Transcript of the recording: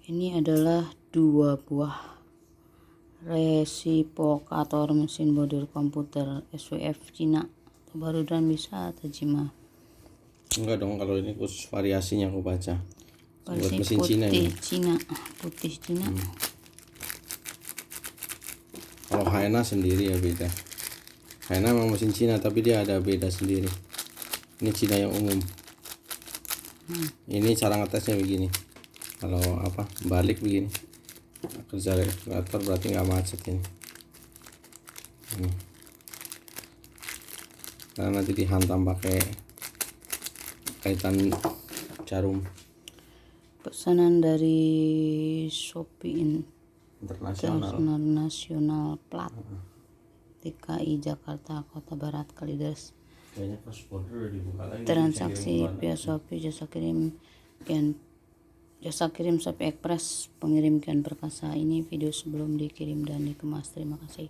Ini adalah 2 buah Recipokator mesin bordir komputer SWF Cina. Baru dan bisa Tajima. Enggak dong, kalau ini khusus variasinya aku baca. Buat Versi mesin Cina ini. putih Cina. Kalau Haina sendiri ya beda. Haina memang mesin Cina tapi dia ada beda sendiri. Ini Cina yang umum. Ini cara ngetesnya begini. Kalau balik begini. Kerja regulator berarti nggak macet ini. Karena nanti dihantam pakai kaitan jarum. Pesanan dari Shopee Internasional plat DKI Jakarta Kota Barat Kalideres. Kayaknya pas bordir dibuka lagi. Transaksi via Shopee, jasa kirim Shopee Express, pengirim kian perkasa. Ini video sebelum dikirim dan dikemas. Terima kasih.